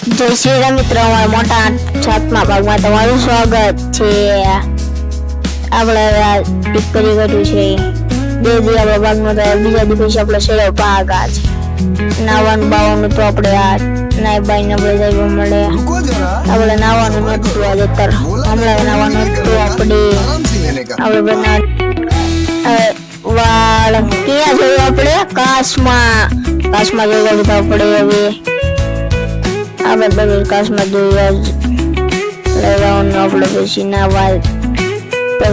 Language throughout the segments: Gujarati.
જય શ્રી રામ મિત્રો, અમારા મોટા 7મા ભાગમાં તમારું સ્વાગત છે. આપણે ટીક કરી કાઢ્યું છે 2 દિવસના ભાગમાં, તો બીજા દિવસે આપણે છેલ્લો ભાગ આ છે. નાવાનું બાવાનું તો આપણે આ નાઈ બાઈને આપણે જઈવા મળે. આપણે નાવાનું નતું આજે, હમણાં નાવાનું હતું. આપણે બના વાળ ક્યાં જોયું? આપણે કાશમાં જોયું તો આપણે હવે આપણે બધું કાશમાં જોયું લેવાનું. આપણે પછી નાવા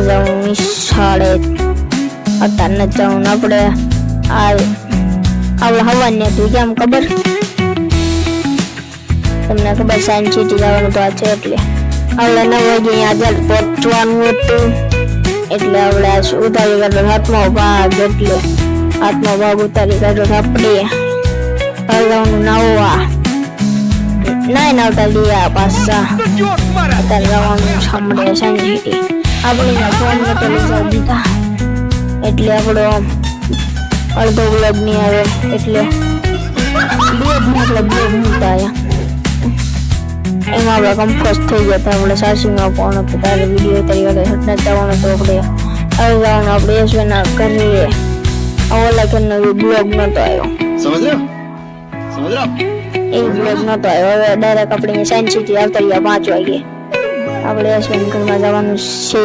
જવું નિશાળે અત્યારે ન જવું. આપણે હવાની હતું કેમ ખબર તમને? ખબર સાયન્સ સિટી જવાનું તો આ છે, એટલે આપણે 9 વાગે અહીંયા પહોંચવાનું હતું. એટલે આપણે ઉતારી કાઢો 7મો ભાગ, એટલે 7મો ભાગ ઉતારી કાઢો. આપણે જવાનું નાવા નાવતા લીયા પાછા અત્યારે જવાનું સાંભળે સાયન્સ સિટી. આપણે ફોન નતો લઈ દીધા, એટલે આપણો અડધો બ્લોગ નહીં આવે, એટલે બે મિનિટ આવ્યા. એમાં આપણે કમ્ફર્સ થઈ ગયા. આપણે સાસુમાં પણ તારે વિડીયો તરીકે હટના જવાનું તો આપણે હવે જવાનું. આપણે યશભાઈના કરીએ ઓલા કરનો બ્લોગ નતો આવ્યો, એ બ્લોગ નતો આવ્યો. હવે ડાયરેક્ટ આપણે સાયન્સ સિટી આવતા રહ્યા 5 વાગે. આપણે યશભાઈના ઘરમાં જવાનું છે.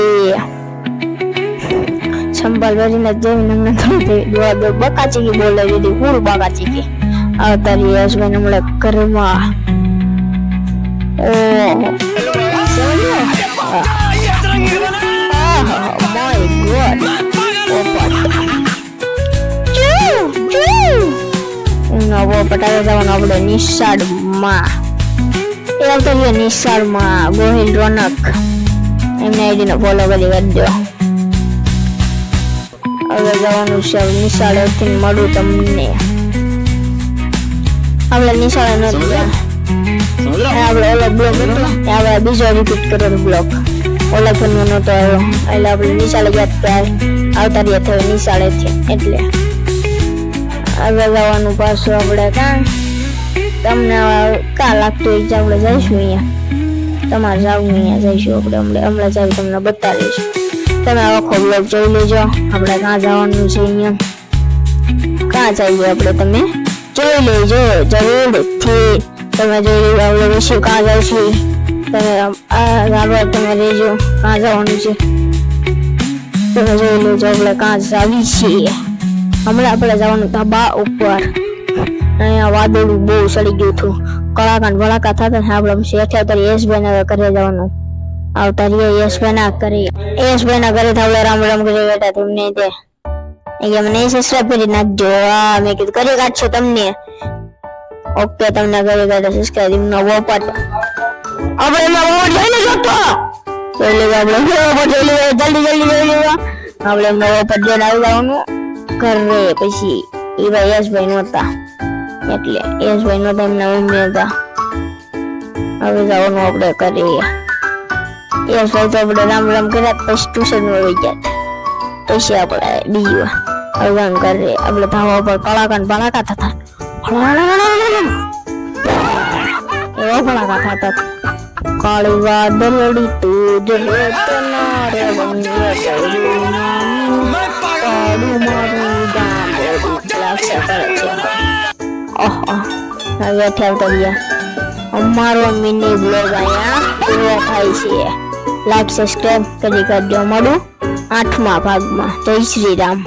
સંભાળ કરીને જઈને અમને થોડી બકાચીકી બોલાવી દીધી. પૂરું બકાચીકી આવતા રહ્યા યશભાઈને મળે ઘરમાં. પટાવે જવાનું આપણે નિશાળમાં ગોહિલ રોનક એમને આઈડી નો ફોલો કરી કરજો. હવે જવાનું છે નિશાળેથી મળું તમને. આપણે નિશાળે નથી, આપણે ઓલો બ્લોક હતો આપણે બીજો રિપીટ કરેલો બ્લોક ઓલા ફોનનો નતો આવ્યો, એટલે આપણે નિશાળે ગયા આવતા રહ્યા થયો નિશાળેથી. એટલે હવે જવાનું પાછું આપણે તમને કા લાગતું હોય કે આપણે જઈશું અહીંયા, તમારે જવું અહીંયા જઈશું આપણે. હમણાં જાવ તમને બતાવીશું. તમે આખો બ્લોગ જોઈ લેજો. આપણે ક્યાં જવાનું છે, અહીંયા ક્યાં જઈએ આપણે તમે જોઈ લેજો જરૂરથી. તમે જોઈ લેજો આપણે વિશે ક્યાં જઈશું. તમે રહેજો ક્યાં જવાનું છે, તમે જોઈ લેજો. આપણે ક્યાં જાવી છીએ. હમણાં આપણે જવાનું ધાબા ઉપર. અહીંયા વાદળું બહુ સડી ગયું હતું, ભડાકા થતા. આપણે શેઠે ઉતારી યશભાઈના ઘરે જવાનું. આવતા રહ્યા યશભાઈના ઘરે. યશભાઈના ઘરે આપણે રામ રામ કરી બેઠા. તમને તે મને સબસ્ક્રાઇબ કરી નાખજો. મેં કીધું કરી કાઢશો તમને. ઓકે, તમને કરી કાઢે સબસ્ક્રાઇબ નો વોપટ. આપણે એમાં વોપટ જોઈને જોતો જોઈ લેવા. આપણે વોપટ જોઈ લેવા, જલ્દી જોઈ લેવા. આપણે એમનો વોપટ જોઈને આવી જવાનું ઘરે. પછી એ ભાઈ યશભાઈ નહોતા, એટલે યશભાઈ નહોતા, એમના મમ્મી હતા. હવે જવાનું આપણે કરીએ. યશભાઈ તો આપણે રામ રામ કર્યા, પછી ટ્યુશનમાં વહી ગયા. પછી આપણે બીજું હવે કરીએ. આપણે ધાવા ઉપર ભડાકા થતા, એવા ભડાકા થતા. કાળી વાદળડી તું જ અમારો મિની બ્લોગ અહીંયા પૂરો થાય છે. લાઈક સબસ્ક્રાઇબ કરી કરજો. મળું 8મા ભાગમાં. જય શ્રી રામ.